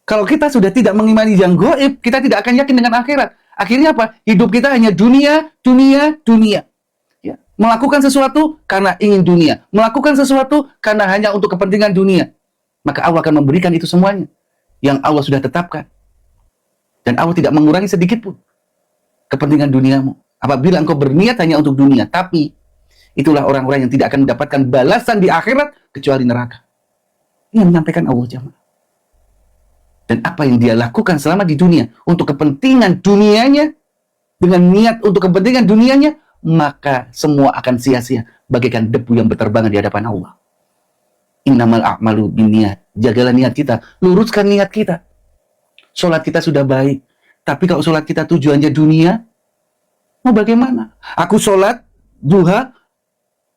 Kalau kita sudah tidak mengimani yang gaib, kita tidak akan yakin dengan akhirat. Akhirnya apa? Hidup kita hanya dunia, dunia, dunia. Ya. Melakukan sesuatu karena ingin dunia. Melakukan sesuatu karena hanya untuk kepentingan dunia. Maka Allah akan memberikan itu semuanya yang Allah sudah tetapkan. Dan Allah tidak mengurangi sedikit pun kepentingan duniamu. Apabila engkau berniat hanya untuk dunia. Tapi itulah orang-orang yang tidak akan mendapatkan balasan di akhirat kecuali neraka. Ini yang menyampaikan Allah jamaah. Dan apa yang dia lakukan selama di dunia untuk kepentingan dunianya, dengan niat untuk kepentingan dunianya, maka semua akan sia-sia bagaikan debu yang berterbangan di hadapan Allah. Innamal a'malu binniyat. Jagalah niat kita, luruskan niat kita. Sholat kita sudah baik, tapi kalau sholat kita tujuannya dunia, mau bagaimana? Aku sholat duha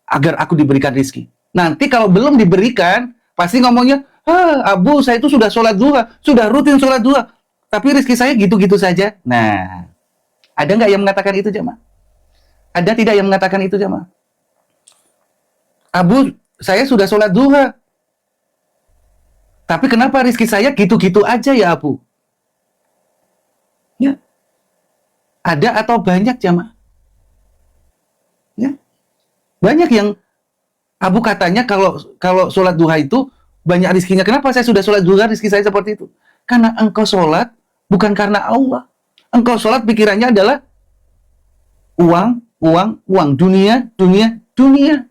agar aku diberikan rizki. Nanti kalau belum diberikan, pasti ngomongnya, Abu, saya itu sudah sholat duha, sudah rutin sholat duha, tapi rizki saya gitu-gitu saja. Nah, ada nggak yang mengatakan itu jemaah? Ada tidak yang mengatakan itu jemaah? Abu, saya sudah sholat duha, tapi kenapa rizki saya gitu-gitu aja ya Abu? Ya, ada atau banyak jemaah? Ya, banyak yang Abu katanya kalau sholat duha itu banyak rizkinya. Kenapa saya sudah sholat duha rizki saya seperti itu? Karena engkau sholat bukan karena Allah. Engkau sholat pikirannya adalah uang, uang, uang, dunia, dunia, dunia.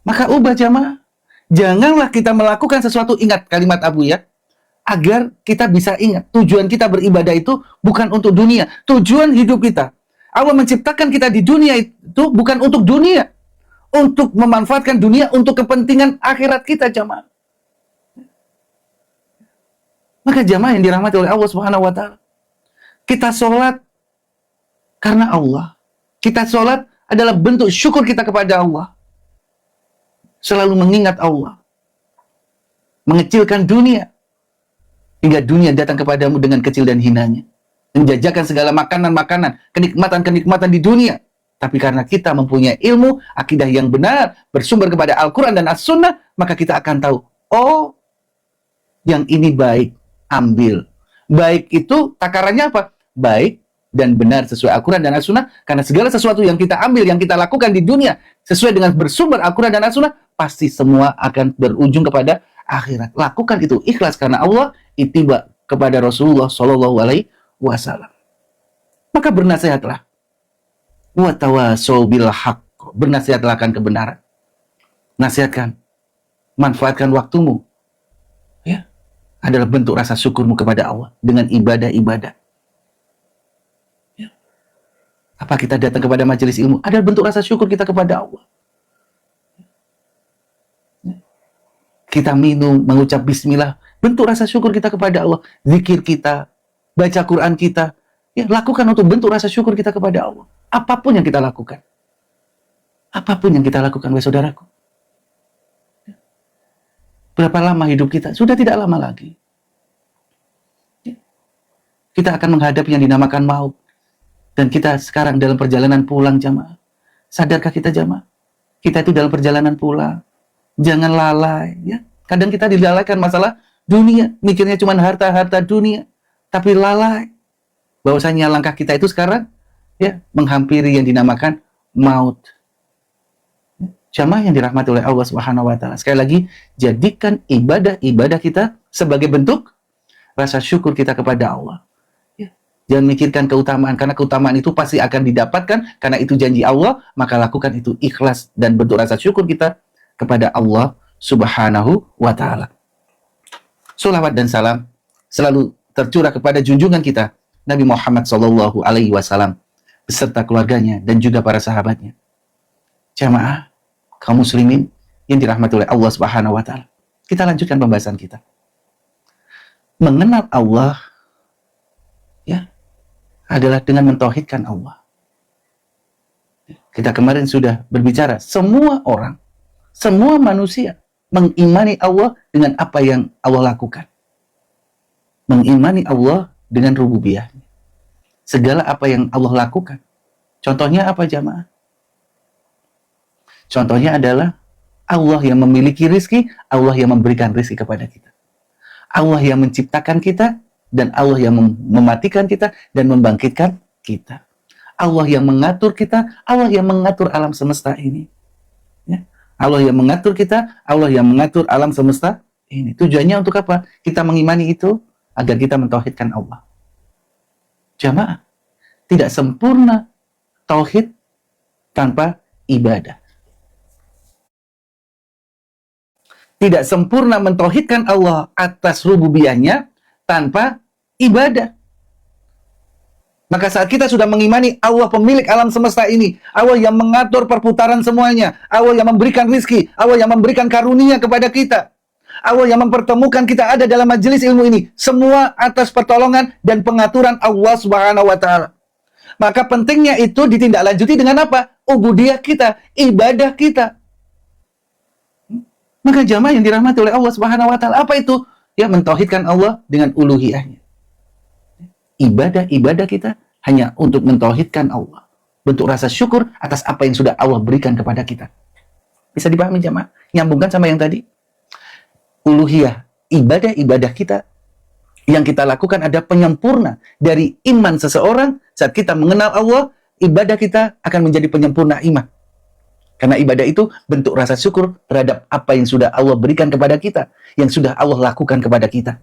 Maka ubah jamaah. Janganlah kita melakukan sesuatu, ingat kalimat Abu ya, agar kita bisa ingat tujuan kita beribadah itu bukan untuk dunia. Tujuan hidup kita, Allah menciptakan kita di dunia itu bukan untuk dunia, untuk memanfaatkan dunia untuk kepentingan akhirat kita jamaah. Maka jamaah yang dirahmati oleh Allah Subhanahu wa taala, kita sholat karena Allah. Kita sholat adalah bentuk syukur kita kepada Allah. Selalu mengingat Allah, mengecilkan dunia hingga dunia datang kepadamu dengan kecil dan hinanya, menjajakan segala makanan-makanan, kenikmatan-kenikmatan di dunia. Tapi karena kita mempunyai ilmu, akidah yang benar, bersumber kepada Al-Quran dan As-Sunnah, maka kita akan tahu, oh, yang ini baik, ambil. Baik itu takarannya apa? Baik dan benar sesuai Al-Quran dan As-Sunnah, karena segala sesuatu yang kita ambil, yang kita lakukan di dunia, sesuai dengan bersumber Al-Quran dan As-Sunnah, pasti semua akan berujung kepada akhirat. Lakukan itu ikhlas karena Allah, ittiba kepada Rasulullah Shallallahu Alaihi Wasallam. Maka bernasihatlah. Wa tawasau bil haqq. Bernasihatlah akan kebenaran. Nasihatkan. Manfaatkan waktumu. Ya. Adalah bentuk rasa syukurmu kepada Allah dengan ibadah-ibadah. Ya. Apa kita datang kepada majelis ilmu? Adalah bentuk rasa syukur kita kepada Allah. Ya. Kita minum, mengucap bismillah, bentuk rasa syukur kita kepada Allah. Zikir kita, baca Quran kita, ya, lakukan untuk bentuk rasa syukur kita kepada Allah. Apapun yang kita lakukan. Apapun yang kita lakukan, wahai saudaraku. Berapa lama hidup kita? Sudah tidak lama lagi. Kita akan menghadapi yang dinamakan maut. Dan kita sekarang dalam perjalanan pulang jamaah. Sadarkah kita jamaah? Kita itu dalam perjalanan pulang. Jangan lalai. Ya. Kadang kita dilalaikan masalah dunia. Mikirnya cuma harta-harta dunia. Tapi lalai. Bahwasanya langkah kita itu sekarang ya menghampiri yang dinamakan maut. Jamaah yang dirahmati oleh Allah Subhanahu wa taala. Sekali lagi, jadikan ibadah-ibadah kita sebagai bentuk rasa syukur kita kepada Allah. Ya. Jangan mikirkan keutamaan, karena keutamaan itu pasti akan didapatkan karena itu janji Allah, maka lakukan itu ikhlas dan bentuk rasa syukur kita kepada Allah Subhanahu wa taala. Shalawat dan salam selalu tercurah kepada junjungan kita Nabi Muhammad sallallahu alaihi wasallam beserta keluarganya dan juga para sahabatnya. Jamaah kaum muslimin yang dirahmati oleh Allah Subhanahu wa taala. Kita lanjutkan pembahasan kita. Mengenal Allah ya adalah dengan mentauhidkan Allah. Kita kemarin sudah berbicara, semua orang, semua manusia mengimani Allah dengan apa yang Allah lakukan. Mengimani Allah dengan rububiyahnya. Segala apa yang Allah lakukan. Contohnya apa jamaah? Contohnya adalah Allah yang memiliki rizki, Allah yang memberikan rizki kepada kita. Allah yang menciptakan kita, dan Allah yang mematikan kita dan membangkitkan kita. Allah yang mengatur kita, Allah yang mengatur alam semesta ini. Ya. Allah yang mengatur kita, Allah yang mengatur alam semesta ini. Tujuannya untuk apa? Kita mengimani itu agar kita mentauhidkan Allah. Jamaah, tidak sempurna tauhid tanpa ibadah. Tidak sempurna mentauhidkan Allah atas rububiyahnya tanpa ibadah. Maka saat kita sudah mengimani Allah pemilik alam semesta ini, Allah yang mengatur perputaran semuanya, Allah yang memberikan rizki, Allah yang memberikan karunia kepada kita, Allah yang mempertemukan kita ada dalam majelis ilmu ini, semua atas pertolongan dan pengaturan Allah Subhanahu wa Ta'ala. Maka pentingnya itu ditindaklanjuti dengan apa? Ubudiyah kita, ibadah kita. Maka jamaah yang dirahmati oleh Allah Subhanahu wa Ta'ala, apa itu? Ya, mentauhidkan Allah dengan uluhiyahnya. Ibadah kita hanya untuk mentauhidkan Allah. Bentuk rasa syukur atas apa yang sudah Allah berikan kepada kita. Bisa dipahami jamaah? Nyambungkan sama yang tadi. Uluhiyah, ibadah kita yang kita lakukan ada penyempurna dari iman seseorang. Saat kita mengenal Allah, ibadah kita akan menjadi penyempurna iman. Karena ibadah itu bentuk rasa syukur terhadap apa yang sudah Allah berikan kepada kita, yang sudah Allah lakukan kepada kita.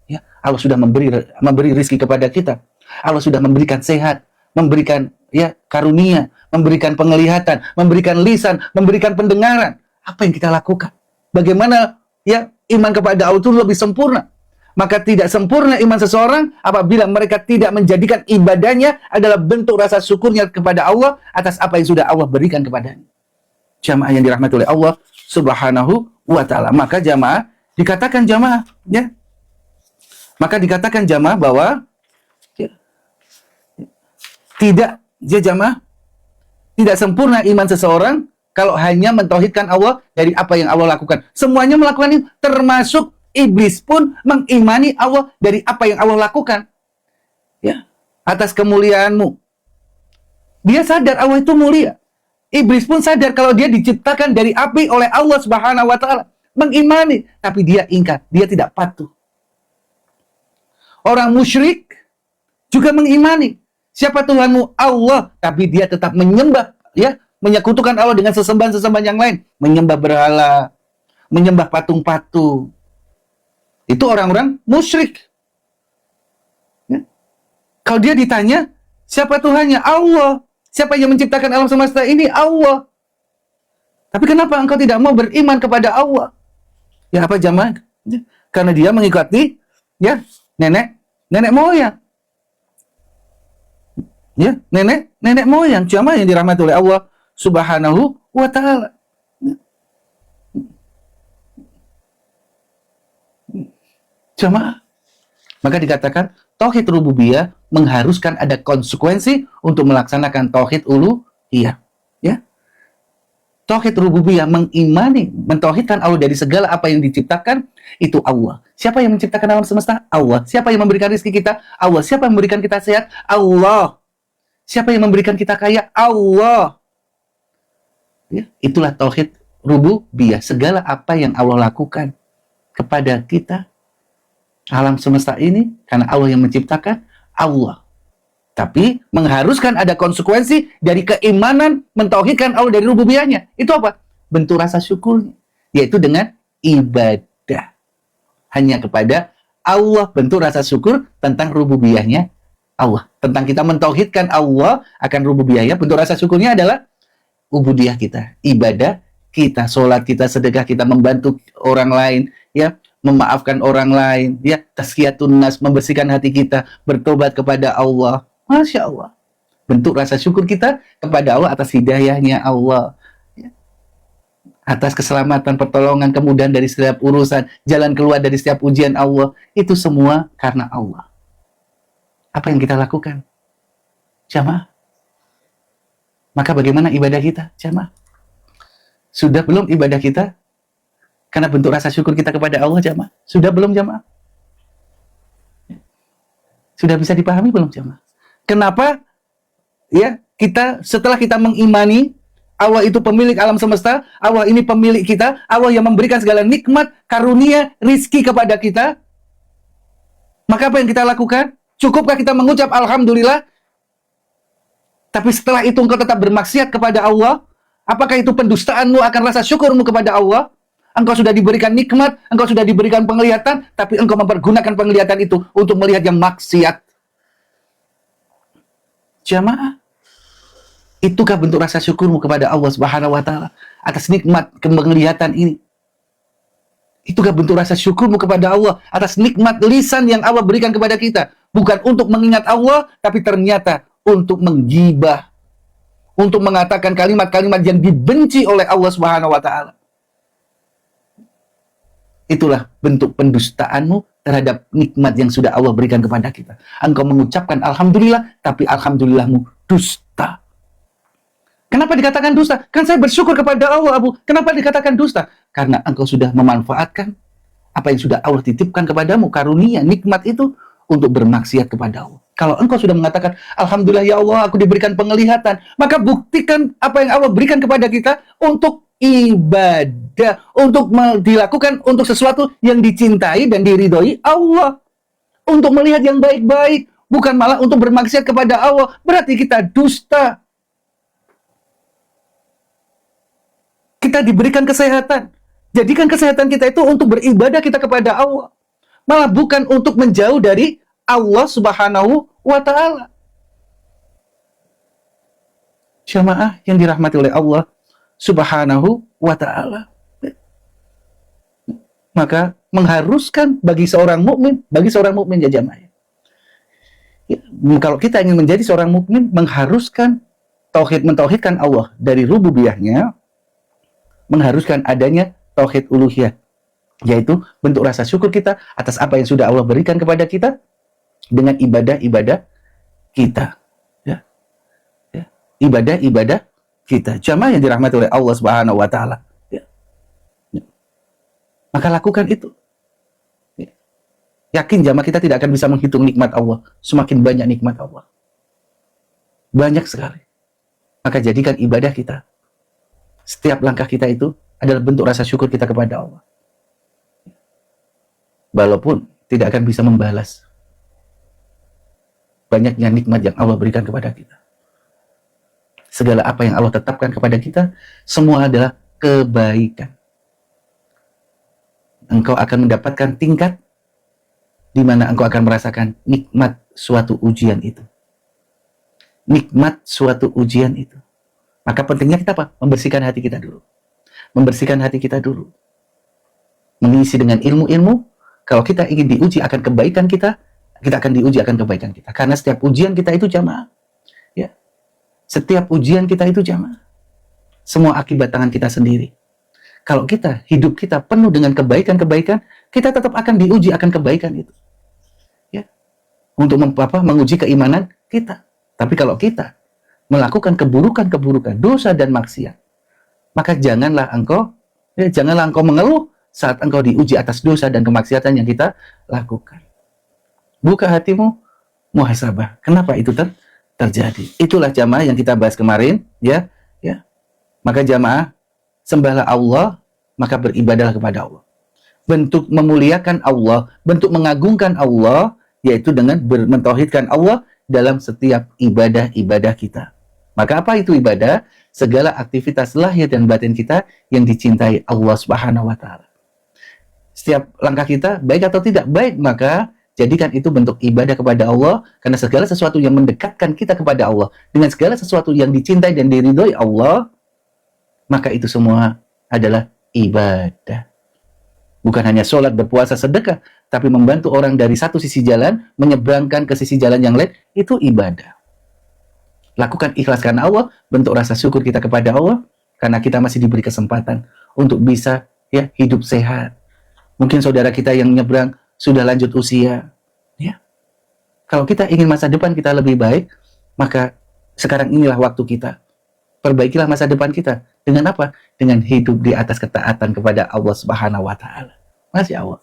Ya, Allah sudah memberi rizki kepada kita. Allah sudah memberikan sehat, memberikan ya karunia, memberikan penglihatan, memberikan lisan, memberikan pendengaran. Apa yang kita lakukan? Bagaimana ya iman kepada Allah itu lebih sempurna? Maka tidak sempurna iman seseorang apabila mereka tidak menjadikan ibadahnya adalah bentuk rasa syukurnya kepada Allah atas apa yang sudah Allah berikan kepadanya. Jamaah yang dirahmati oleh Allah Subhanahu wa Ta'ala. Maka jamaah dikatakan jamaah ya. Maka dikatakan jamaah bahwa ya, tidak jamaah tidak sempurna iman seseorang kalau hanya mentauhidkan Allah dari apa yang Allah lakukan. Semuanya melakukan ini, termasuk iblis pun mengimani Allah dari apa yang Allah lakukan. Ya, atas kemuliaanmu. Dia sadar Allah itu mulia. Iblis pun sadar kalau dia diciptakan dari api oleh Allah Subhanahu wa Ta'ala. Mengimani, tapi dia ingkar, dia tidak patuh. Orang musyrik juga mengimani siapa Tuhanmu? Allah, tapi dia tetap menyembah, ya, menyekutukan Allah dengan sesembahan-sesembahan yang lain, menyembah berhala, menyembah patung-patung. Itu orang-orang musyrik. Ya. Kalau dia ditanya, siapa Tuhannya? Allah. Siapa yang menciptakan alam semesta ini? Allah. Tapi kenapa engkau tidak mau beriman kepada Allah? Ya apa jamaah? Ya. Karena dia mengikuti ya nenek moyang. Ya, nenek moyang. Jamaah yang dirahmati oleh Allah Subhanahu wa Ta'ala. Ya. Jamaah. Maka dikatakan tauhid rububiyah mengharuskan ada konsekuensi untuk melaksanakan tauhid uluhiyah. Ya. Tauhid rububiyah mengimani, mentauhidkan Allah dari segala apa yang diciptakan, itu Allah. Siapa yang menciptakan alam semesta? Allah. Siapa yang memberikan rezeki kita? Allah. Siapa yang memberikan kita sehat? Allah. Siapa yang memberikan kita kaya? Allah. Ya, itulah tauhid rububiyah. Segala apa yang Allah lakukan kepada kita, alam semesta ini, karena Allah yang menciptakan, Allah. Tapi mengharuskan ada konsekuensi dari keimanan mentauhidkan Allah dari rububiyahnya. Itu apa? Bentuk rasa syukurnya. Yaitu dengan ibadah. Hanya kepada Allah bentuk rasa syukur tentang rububiyahnya Allah. Tentang kita mentauhidkan Allah akan rububiyahnya. Bentuk rasa syukurnya adalah ubudiyah kita. Ibadah kita, sholat kita, sedekah kita, membantu orang lain, ya, memaafkan orang lain, ya, tazkiyatun nas, membersihkan hati kita, bertobat kepada Allah. Masya Allah. Bentuk rasa syukur kita kepada Allah atas hidayahnya Allah. Ya. Atas keselamatan, pertolongan, kemudahan dari setiap urusan, jalan keluar dari setiap ujian Allah. Itu semua karena Allah. Apa yang kita lakukan? Jamaah. Maka bagaimana ibadah kita? Jamaah. Sudah belum ibadah kita? Karena bentuk rasa syukur kita kepada Allah, jamaah. Sudah belum, jamaah? Sudah bisa dipahami belum, jamaah? Kenapa ya kita setelah kita mengimani Allah itu pemilik alam semesta, Allah ini pemilik kita, Allah yang memberikan segala nikmat, karunia, rizki kepada kita. Maka apa yang kita lakukan? Cukupkah kita mengucap Alhamdulillah? Tapi setelah itu engkau tetap bermaksiat kepada Allah? Apakah itu pendustaanmu akan rasa syukurmu kepada Allah? Engkau sudah diberikan nikmat, engkau sudah diberikan penglihatan, tapi engkau mempergunakan penglihatan itu untuk melihat yang maksiat. Jamaah, itukah bentuk rasa syukurmu kepada Allah Subhanahu wa taala atas nikmat penglihatan ini? Itukah bentuk rasa syukurmu kepada Allah atas nikmat lisan yang Allah berikan kepada kita? Bukan untuk mengingat Allah, tapi ternyata untuk menggibah, untuk mengatakan kalimat-kalimat yang dibenci oleh Allah Subhanahu wa taala. Itulah bentuk pendustaanmu terhadap nikmat yang sudah Allah berikan kepada kita. Engkau mengucapkan Alhamdulillah, tapi Alhamdulillahmu dusta. Kenapa dikatakan dusta? Kan saya bersyukur kepada Allah, Abu. Kenapa dikatakan dusta? Karena engkau sudah memanfaatkan apa yang sudah Allah titipkan kepadamu, karunia, nikmat itu untuk bermaksiat kepada Allah. Kalau engkau sudah mengatakan, Alhamdulillah ya Allah, aku diberikan penglihatan, maka buktikan apa yang Allah berikan kepada kita untuk ibadah, untuk dilakukan untuk sesuatu yang dicintai dan diridhoi Allah. Untuk melihat yang baik-baik, bukan malah untuk bermaksiat kepada Allah. Berarti kita dusta. Kita diberikan kesehatan. Jadikan kesehatan kita itu untuk beribadah kita kepada Allah. Malah bukan untuk menjauh dari Allah Subhanahu wa taala. Jamaah yang dirahmati oleh Allah Subhanahu wa taala. Maka mengharuskan bagi seorang mukmin ya jamaah. Ya, kalau kita ingin menjadi seorang mukmin, mengharuskan mentauhidkan Allah dari rububiyahnya, mengharuskan adanya tauhid uluhiyah, yaitu bentuk rasa syukur kita atas apa yang sudah Allah berikan kepada kita dengan ibadah-ibadah kita, ya. Ibadah-ibadah kita. Jamaah yang dirahmati oleh Allah Subhanahu wa taala, ya. Maka lakukan itu. Ya. Yakin jamaah kita tidak akan bisa menghitung nikmat Allah. Semakin banyak nikmat Allah, banyak sekali. Maka jadikan ibadah kita, setiap langkah kita itu adalah bentuk rasa syukur kita kepada Allah. Walaupun tidak akan bisa membalas banyaknya nikmat yang Allah berikan kepada kita. Segala apa yang Allah tetapkan kepada kita, semua adalah kebaikan. Engkau akan mendapatkan tingkat di mana engkau akan merasakan nikmat suatu ujian itu. Nikmat suatu ujian itu. Maka pentingnya kita apa? Membersihkan hati kita dulu. Membersihkan hati kita dulu. Mengisi dengan ilmu-ilmu. Kalau kita ingin diuji akan kebaikan kita, kita akan diuji akan kebaikan kita. Karena setiap ujian kita itu jamaah. Ya. Setiap ujian kita itu jamaah. Semua akibat tangan kita sendiri. Kalau hidup kita penuh dengan kebaikan-kebaikan, kita tetap akan diuji akan kebaikan itu. Ya. Untuk menguji keimanan kita. Tapi kalau kita melakukan keburukan-keburukan, dosa dan maksiat, maka janganlah engkau mengeluh saat engkau diuji atas dosa dan kemaksiatan yang kita lakukan. Buka hatimu, muhasabah. Kenapa itu terjadi? Itulah jamaah yang kita bahas kemarin, ya. Maka jamaah, sembahlah Allah, maka beribadahlah kepada Allah. Bentuk memuliakan Allah, bentuk mengagungkan Allah, yaitu dengan mentauhidkan Allah dalam setiap ibadah-ibadah kita. Maka apa itu ibadah? Segala aktivitas lahir dan batin kita yang dicintai Allah Subhanahu wa taala. Setiap langkah kita, baik atau tidak baik, maka jadikan itu bentuk ibadah kepada Allah, karena segala sesuatu yang mendekatkan kita kepada Allah, dengan segala sesuatu yang dicintai dan diridhoi Allah, maka itu semua adalah ibadah. Bukan hanya sholat, berpuasa, sedekah, tapi membantu orang dari satu sisi jalan, menyeberangkan ke sisi jalan yang lain, itu ibadah. Lakukan ikhlas karena Allah, bentuk rasa syukur kita kepada Allah, karena kita masih diberi kesempatan untuk bisa hidup sehat. Mungkin saudara kita yang nyebrang sudah lanjut usia. Ya. Kalau kita ingin masa depan kita lebih baik, maka sekarang inilah waktu kita. Perbaikilah masa depan kita. Dengan apa? Dengan hidup di atas ketaatan kepada Allah Subhanahu wa taala. Masya Allah.